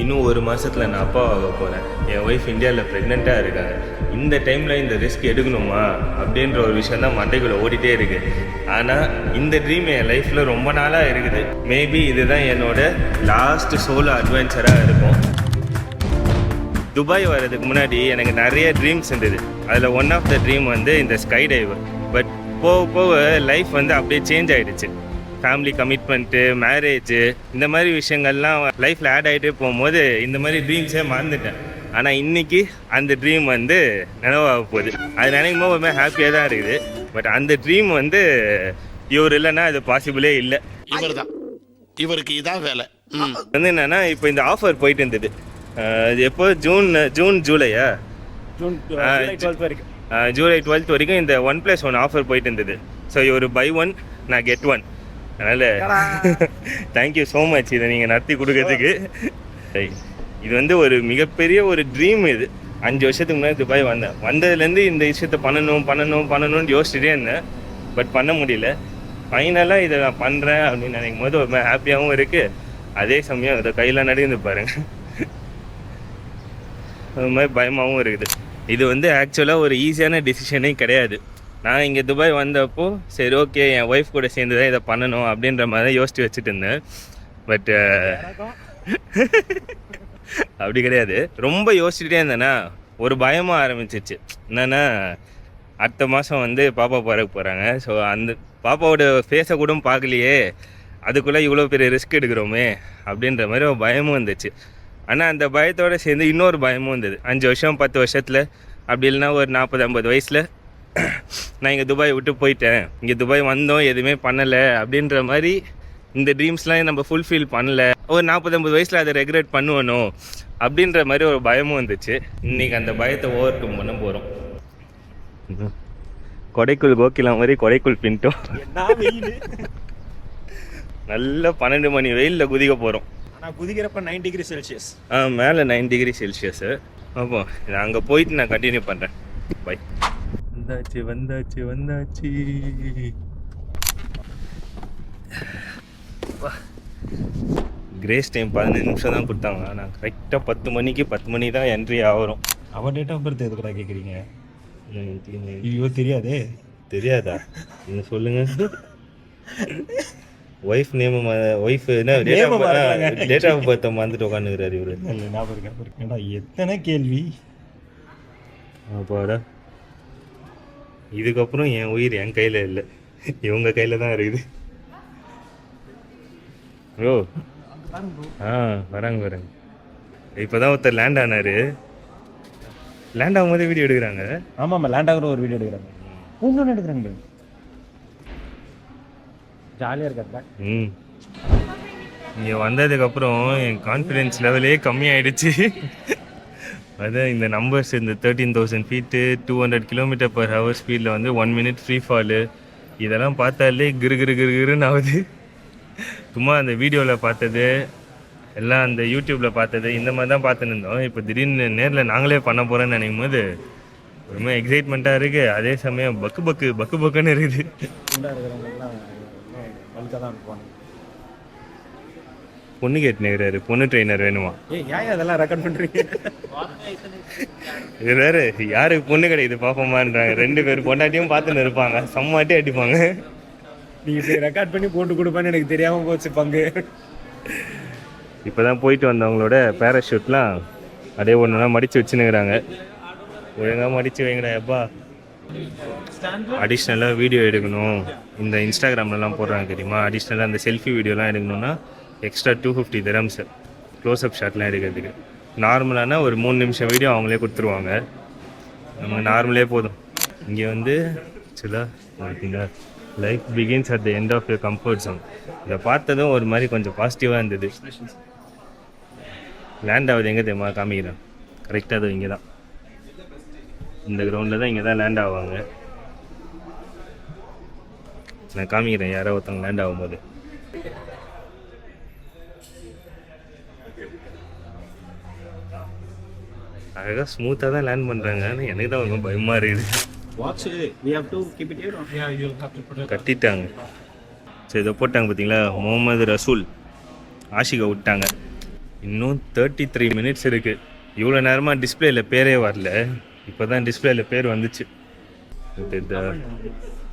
இன்னும் ஒரு மாதத்தில் நான் அப்பா ஆக போகிறேன். என் ஒய்ஃப் இந்தியாவில் ப்ரெக்னெண்ட்டாக இருக்காங்க. இந்த டைமில் இந்த ரிஸ்க் எடுக்கணுமா அப்படின்ற ஒரு விஷயம் தான் மண்டைக்குள்ளே ஓடிட்டே இருக்குது. ஆனால் இந்த ட்ரீம் என் லைஃப்பில் ரொம்ப நாளாக இருக்குது. மேபி இதுதான் என்னோட லாஸ்ட் சோலோ அட்வென்ச்சராக இருக்கும். துபாய் வர்றதுக்கு முன்னாடி எனக்கு நிறைய ட்ரீம்ஸ் இருந்தது. அதில் ஒன் ஆஃப் த ட்ரீம் வந்து இந்த ஸ்கை டைவர். பட் போக போக லைஃப் வந்து அப்படியே சேஞ்ச் ஆகிடுச்சு. ஃபேமிலி கமிட்மெண்ட்டு, மேரேஜு, இந்த மாதிரி விஷயங்கள்லாம் லைஃப்பில் ஆட் ஆகிட்டே போகும்போது இந்த மாதிரி ட்ரீம்ஸே மறந்துட்டேன். ஆனால் இன்றைக்கி அந்த ட்ரீம் வந்து நினைவாக போகுது. அது நினைக்கும் போது ரொம்ப ஹாப்பியாக தான் இருக்குது. பட் அந்த ட்ரீம் வந்து இவர் இல்லைன்னா அது பாசிபிளே இல்லை. இவர் தான், இவருக்கு இதான் வேலை. வந்து என்னென்னா இப்போ இந்த ஆஃபர் போயிட்டு இருந்தது. இது எப்போ ஜூலையா ஜூலை 12th வரைக்கும் இந்த 1+1 ஆஃபர் போயிட்டு இருந்தது. ஸோ இவர் பை ஒன் நான் கெட் ஒன். அதனால் தேங்க்யூ ஸோ மச் இதை நீங்கள் நடத்தி கொடுக்கறதுக்கு. இது வந்து ஒரு மிகப்பெரிய ஒரு ட்ரீம். இது 5 வருஷத்துக்கு முன்னாடி துபாய் வந்ததுலேருந்து இந்த விஷயத்தை பண்ணணும்னு யோசிச்சுட்டே இருந்தேன். பட் பண்ண முடியல. ஃபைனலாக இதை நான் பண்ணுறேன் அப்படின்னு நினைக்கும் போது ரொம்ப ஹாப்பியாகவும் இருக்குது. அதே சமயம் இதை கையில் நடந்து பாருங்கள், அது மாதிரி பயமாகவும் இருக்குது. இது வந்து ஆக்சுவலாக ஒரு ஈஸியான டிசிஷனே கிடையாது. நான் இங்கே துபாய் வந்தப்போ சரி ஓகே என் ஒய்ஃப் கூட சேர்ந்து தான் இதை பண்ணணும் அப்படின்ற மாதிரி தான் யோசித்து வச்சுட்டு இருந்தேன். பட் அப்படி கிடையாது. ரொம்ப யோசிச்சுட்டே இருந்தேன்னா ஒரு பயமாக ஆரம்பிச்சிச்சு. என்னென்னா அடுத்த மாதம் வந்து பாப்பா பிறக்க போகிறாங்க. ஸோ அந்த பாப்பாவோட ஃபேஸை கூட பார்க்கலையே, அதுக்குள்ளே இவ்வளோ பெரிய ரிஸ்க் எடுக்கிறோமே அப்படின்ற மாதிரி ஒரு பயமும் இருந்துச்சு. ஆனால் அந்த பயத்தோடு சேர்ந்து இன்னொரு பயமும் இருந்தது. 5 வருஷம் 10 வருஷத்தில் அப்படி இல்லைன்னா ஒரு 40-50 வயசில் நான் இங்கே துபாய் விட்டு போயிட்டேன், இங்கே துபாய் வந்தோம் எதுவுமே பண்ணலை அப்படின்ற மாதிரி இந்த ட்ரீம்ஸ்லாம் நம்ம ஃபுல்ஃபில் பண்ணல, ஒரு 40-50 வயசில் அதை ரெக்ரெட் பண்ணுவனோ அப்படின்ற மாதிரி ஒரு பயமும் வந்துச்சு. இன்றைக்கி அந்த பயத்தை ஓவர் கம் பண்ண போகிறோம். கொடைக்குள் கோகிலா மாதிரி கொடைக்குள் பின்ட்டோம். நல்ல 12 மணி வெயிலில் குதிக்க போகிறோம். ஆனால் குதிக்கிறப்ப 9 டிகிரி செல்சியஸ். மேலே 9 டிகிரி செல்சியஸு. அப்போ நான் அங்கே போயிட்டு நான் கண்டினியூ பண்ணுறேன். பை. வந்தாச்சு. கிரேஸ் டைம் 15 நிமிஷம் தான் கொடுத்தாங்க. நான் கரெக்டாக 10 மணி தான் என்ட்ரி ஆகிறோம். அவன் டேட் ஆஃப் பர்த் எதுக்கடா கேட்குறீங்க? ஐயோ தெரியாதா? நீங்கள் சொல்லுங்கள். ஒய்ஃப் என்ன டேட் ஆஃப் பர்த்தை மறந்துட்டு உட்காந்துக்கிறாரு இவரு. இல்லை ஞாபகம் இருக்கேன்டா. எத்தனை கேள்வி அப்பாடா. இதுக்கப்புறம் என் உயிர் என் கையில் இல்லை, இவங்க கையில் தான் இருக்குது. ஓ வராங்க. இப்போ தான் ஒருத்தர் லேண்ட் ஆனார். லேண்ட் ஆகும்போது வீடியோ எடுக்கிறாங்க. ஆமாம், லேண்ட் ஆகிற ஒரு வீடியோ எடுக்கிறாங்க. இன்னொன்று எடுக்கிறாங்க. ஜாலியாக இருக்காங்க. இங்கே வந்ததுக்கப்புறம் என் கான்ஃபிடென்ஸ் லெவலே கம்மியாயிடுச்சு. அதான் இந்த நம்பர்ஸ், இந்த 13,000 ஃபீட்டு 200 km/h ஸ்பீடில் வந்து 1 minute ஃப்ரீ ஃபாலு, இதெல்லாம் பார்த்தாலே கிருன்னு ஆகுது. சும்மா அந்த வீடியோவில் பார்த்தது எல்லாம், அந்த யூடியூப்பில் பார்த்தது இந்த மாதிரி தான் பார்த்துன்னு இருந்தோம். இப்போ திடீர்னு நேரில் நாங்களே பண்ண போகிறோன்னு நினைக்கும் போது ரொம்ப எக்ஸைட்மெண்ட்டாக இருக்குது. அதே சமயம் பக்குன்னு இருக்குது. பொண்ணு கேட்டுனுக்கிறாரு, பொண்ணு ட்ரெயினர் வேணுமா? அதெல்லாம் ரெக்கார்ட் பண்ணுறீங்க? இது வேறு யாருக்கு பொண்ணு கிடையாது பார்ப்போமான்றாங்க. 2 பேர் பொண்டாட்டியும் பார்த்துன்னு இருப்பாங்க, சம்மாட்டி அடிப்பாங்க. நீங்கள் இப்படி ரெக்கார்ட் பண்ணி போட்டு கொடுப்பேன்னு எனக்கு தெரியாமல் போச்சு பங்கு. இப்போ தான் போயிட்டு வந்தவங்களோட பேராஷூட்லாம் அப்படியே ஒன்றுலாம் மடித்து வச்சுன்னுக்கிறாங்க. ஒழுங்காக மடித்து வைங்கடா எப்பா. அடிஷ்னலாக வீடியோ எடுக்கணும், இந்த இன்ஸ்டாகிராம்லலாம் போடுறாங்க தெரியுமா, அடிஷ்னலாக அந்த செல்ஃபி வீடியோலாம் எடுக்கணுன்னா எக்ஸ்ட்ரா 250 dirhams க்ளோஸ்அப் ஷாட்லாம் எடுக்கிறதுக்கு. நார்மலான ஒரு 3 நிமிஷம் வீடியோ அவங்களே கொடுத்துருவாங்க. நம்ம நார்மலே போதும். இங்கே வந்து ஆக்சுவலாக life begins at the end of your comfort zone. இதை பார்த்ததும் ஒரு மாதிரி கொஞ்சம் பாசிட்டிவாக இருந்தது. லேண்ட் ஆகுது எங்கே தெரியுமா காமிக்கிறேன். கரெக்டாக அது இங்கே தான், இந்த கிரவுண்டில் தான், இங்கே தான் லேண்ட் ஆவாங்க. நான் காமிக்கிறேன் யாரோ ஒருத்தவங்க லேண்ட் ஆகும்போது. அழகாக ஸ்மூத்தாக தான் லேண்ட் பண்ணுறாங்க. ஆனால் எனக்கு தான் ரொம்ப பயமாக இருக்குது. கட்டிட்டாங்க. சரி இதை போட்டாங்க பார்த்தீங்களா, முகமது ரசூல் ஆஷிகை விட்டாங்க. இன்னும் 33 மினிட்ஸ் இருக்குது. இவ்வளோ நேரமாக டிஸ்பிளேயில் பேரே வரல, இப்போ தான் டிஸ்பிளேயில் பேர் வந்துச்சு.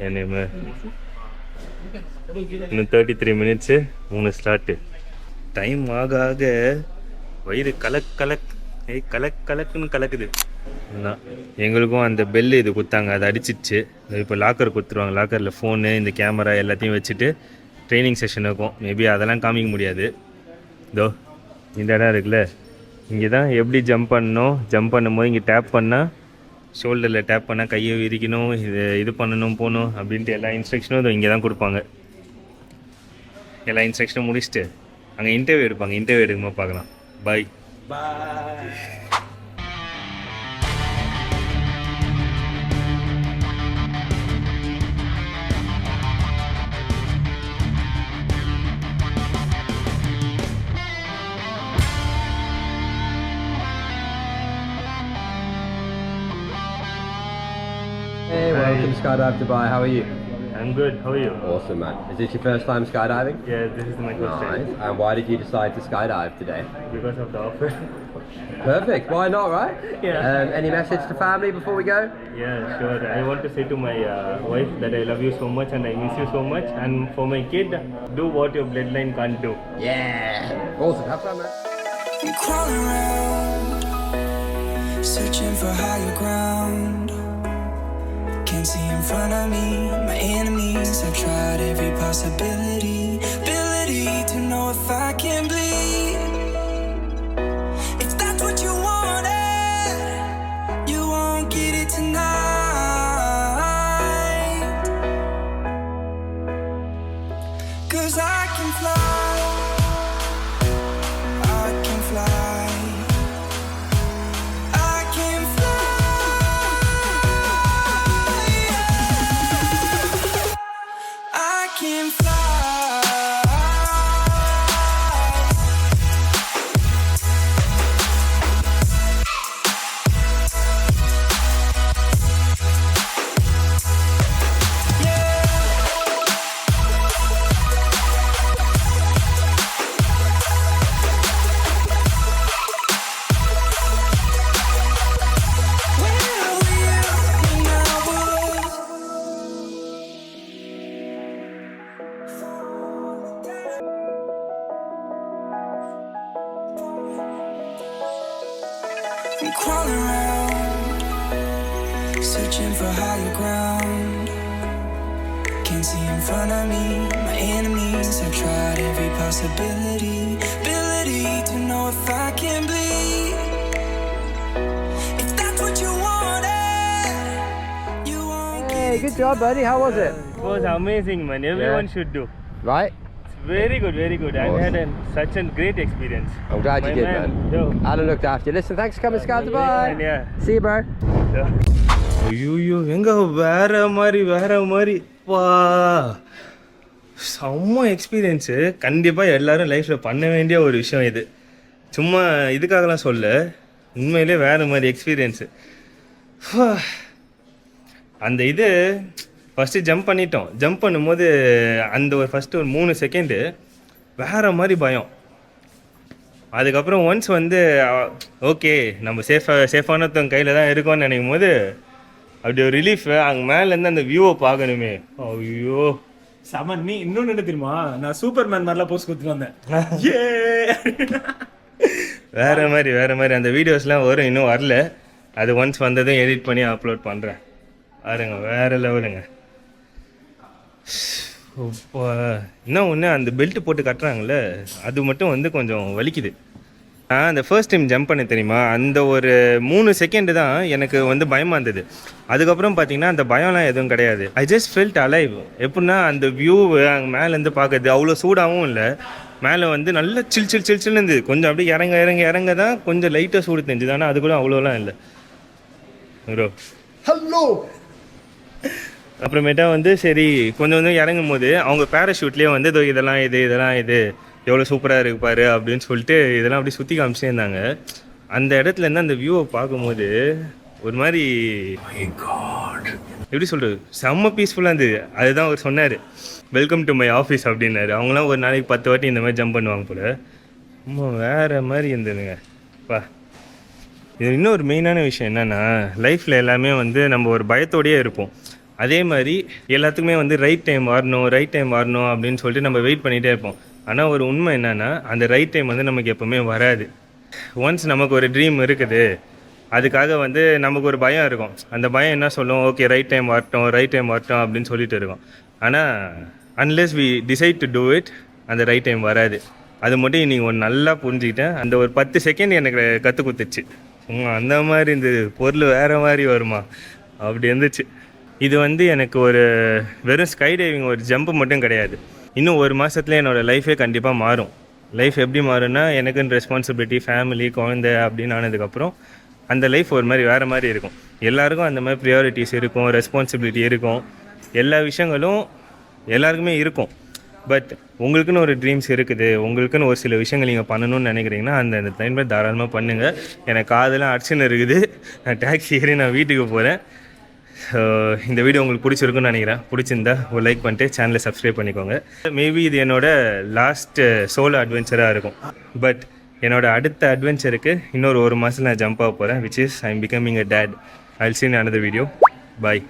என் நேமு. இன்னும் 33 மினிட்ஸு, 3 ஸ்லாட்டு. டைம் ஆக ஆக வயிறு கலக்குன்னு கலக்குது. எங்களுக்கும் அந்த பெல்லு இது கொடுத்தாங்க, அதை அடிச்சிடுச்சு. இப்போ லாக்கர் கொடுத்துருவாங்க. லாக்கரில் ஃபோனு, இந்த கேமரா எல்லாத்தையும் வச்சுட்டு ட்ரைனிங் செஷன் இருக்கும். மேபி அதெல்லாம் காமிக்க முடியாது. இதோ இந்த இடம் இருக்குல்ல, இங்கே தான் எப்படி ஜம்ப் பண்ணணும். ஜம்ப் பண்ணும்போது இங்கே டேப் பண்ணால், ஷோல்டரில் டேப் பண்ணால் கையை விரிக்கணும், இது பண்ணணும் போகணும் அப்படின்ட்டு எல்லா இன்ஸ்ட்ரக்ஷனும் இதோ இங்கே தான் கொடுப்பாங்க. எல்லா இன்ஸ்ட்ரக்ஷனும் முடிச்சுட்டு அங்கே இன்டர்வியூ எடுப்பாங்க. இன்டர்வியூ எடுக்கும்போது பார்க்கலாம். பாய். Hey, welcome to Skydive Dubai. How are you? I'm good. How are you? Awesome, man. Is this your first time skydiving? Yeah, this is my first time. Nice. And why did you decide to skydive today? Because of the offer. Perfect. Why not, right? Yeah. Any message to family before we go? Yeah, sure. I want to say to my wife that I love you so much and I miss you so much. And for my kid, do what your bloodline can't do. Yeah. Awesome. Have fun, man. I'm crawling around, searching for higher ground. Can't see in front of me, my enemies. I've tried every possibility, ability to know if I can bleed. If that's what you wanted, you won't get it tonight. 'Cause I can fly, I can fly, I can fly, I can fly. I'm crawling around, searching for higher ground. Can't see in front of me, my enemies. I've tried every possibility, ability to know if I can bleed. If that's what you wanted, you won't get Hey, good job, buddy. How was it? It was amazing, man. Everyone should do. Right? Very good, very good. I had such a great experience. I'm glad you My did, man. Yo. Alan looked after you. Listen, thanks for coming to Sky Dubai. Yeah. See you, bro. ஐயோ எங்க வேற மாதிரி வா, செம்ம experience. கண்டிப்பாக எல்லாரும் லைஃப்பில் பண்ண வேண்டிய ஒரு விஷயம் இது. சும்மா இதுக்காகலாம் சொல்ல, உண்மையிலே வேறு மாதிரி எக்ஸ்பீரியன்ஸு. அந்த இது ஃபஸ்ட்டு ஜம்ப் பண்ணிட்டோம். ஜம்ப் பண்ணும்போது அந்த ஒரு ஃபஸ்ட்டு ஒரு 3 செகண்டு வேறு மாதிரி பயம். அதுக்கப்புறம் ஒன்ஸ் வந்து ஓகே நம்ம சேஃபானத்தவங்க கையில் தான் இருக்கோம்னு நினைக்கும் போது அப்படி ஒரு ரிலீஃப். அங்கே மேலேருந்து அந்த வியூவை பார்க்கணுமே, ஐயோ சமன். நீ இன்னொன்று என்ன தெரியுமா, நான் சூப்பர்மேன் மாதிரிலாம் போஸ்ட் கொடுத்துட்டு வந்தேன். வேறு மாதிரி அந்த வீடியோஸ்லாம் வரும், இன்னும் வரல. அது ஒன்ஸ் வந்ததும் எடிட் பண்ணி அப்லோட் பண்ணுறேன். பாருங்க, வேறு லெவலுங்க. இப்போ இன்னும் ஒன்று, அந்த பெல்ட் போட்டு கட்டுறாங்கல்ல, அது மட்டும் வந்து கொஞ்சம் வலிக்குது. அந்த ஃபர்ஸ்ட் டைம் ஜம்ப் பண்ண தெரியுமா, அந்த ஒரு 3 செகண்டு தான் எனக்கு வந்து பயமாக இருந்தது. அதுக்கப்புறம் பார்த்தீங்கன்னா அந்த பயம்லாம் எதுவும் கிடையாது. I just felt alive. எப்படின்னா அந்த வியூ அங்கே மேலேருந்து பார்க்குறது அவ்வளோ சூடாகவும் இல்லை. மேலே வந்து நல்லா சில்லுன்னு இருந்தது. கொஞ்சம் அப்படியே இறங்க தான் கொஞ்சம் லைட்டாக சூடு தெரிஞ்சுது. ஆனால் அது கூட அவ்வளோலாம் இல்லை ப்ரோ. Hello. அப்புறமேட்டா வந்து சரி கொஞ்சம் இறங்கும் போது அவங்க பேராஷூட்லேயே வந்து இதெல்லாம் இது எவ்வளோ சூப்பராக இருக்கு பாரு அப்படின்னு சொல்லிட்டு இதெல்லாம் அப்படியே சுற்றி காமிச்சே இருந்தாங்க. அந்த இடத்துலேருந்து அந்த வியூவை பார்க்கும்போது ஒரு மாதிரி எப்படி சொல்கிறது, செம்ம பீஸ்ஃபுல்லாக இருந்தது. அதுதான் அவர் சொன்னார், வெல்கம் டு மை ஆஃபீஸ் அப்படின்னாரு. அவங்களாம் ஒரு நாளைக்கு 10 வாட்டி இந்த மாதிரி ஜம்ப் பண்ணுவாங்க போல். வேறு மாதிரி இருந்ததுங்க பா. இது இன்னொரு மெயினான விஷயம் என்னென்னா, லைஃப்பில் எல்லாமே வந்து நம்ம ஒரு பயத்தோடையே இருப்போம். அதே மாதிரி எல்லாத்துக்குமே வந்து ரைட் டைம் வரணும் அப்படின்னு சொல்லிட்டு நம்ம வெயிட் பண்ணிகிட்டே இருப்போம். ஆனால் ஒரு உண்மை என்னென்னா, அந்த ரைட் டைம் வந்து நமக்கு எப்போவுமே வராது. ஒன்ஸ் நமக்கு ஒரு ட்ரீம் இருக்குது, அதுக்காக வந்து நமக்கு ஒரு பயம் இருக்கும். அந்த பயம் என்ன சொல்லும், ஓகே ரைட் டைம் வரட்டும் அப்படின்னு சொல்லிட்டு இருக்கோம். ஆனால் unless we decide to do it, அந்த ரைட் டைம் வராது. அது மட்டும் இன்றைக்கி ஒன்று நல்லா புரிஞ்சுக்கிட்டேன். அந்த ஒரு 10 செகண்ட் எனக்கு கற்றுக் கொடுத்துச்சு. அந்த மாதிரி இந்த பொருள் வேறு மாதிரி வருமா அப்படி இருந்துச்சு. இது வந்து எனக்கு ஒரு வெறும் ஸ்கை டைவிங் ஒரு ஜம்ப்பு மட்டும் கிடையாது. இன்னும் 1 மாதத்துல என்னோடய லைஃபே கண்டிப்பாக மாறும். லைஃப் எப்படி மாறும்னா, எனக்குன்னு ரெஸ்பான்சிபிலிட்டி, ஃபேமிலி, குழந்தை அப்படின்னு ஆனதுக்கப்புறம் அந்த லைஃப் ஒரு மாதிரி வேறு மாதிரி இருக்கும். எல்லாருக்கும் அந்த மாதிரி ப்ரியாரிட்டிஸ் இருக்கும், ரெஸ்பான்சிபிலிட்டி இருக்கும், எல்லா விஷயங்களும் எல்லாருக்குமே இருக்கும். பட் உங்களுக்குன்னு ஒரு ட்ரீம்ஸ் இருக்குது, உங்களுக்குன்னு ஒரு சில விஷயங்கள் நீங்கள் பண்ணணும்னு நினைக்கிறீங்கன்னா அந்த டைமில் தாராளமாக பண்ணுங்கள். எனக்கு காதெல்லாம் அடிச்சுன்னு இருக்குது. நான் டாக்ஸி ஏறி நான் வீட்டுக்கு போகிறேன். இந்த வீடியோ உங்களுக்கு பிடிச்சிருக்குன்னு நினைக்கிறேன். பிடிச்சிருந்தா ஒரு லைக் பண்ணிட்டு சேனலை சப்ஸ்கிரைப் பண்ணிக்கோங்க. மேபி இது என்னோடய லாஸ்ட் சோலோ அட்வென்ச்சராக இருக்கும். பட் என்னோடய அடுத்த அட்வென்ச்சருக்கு இன்னொரு 1 மாதத்தில் நான் ஜம்ப் ஆக போகிறேன், which is I'm becoming a dad. I'll see you in another video. Bye.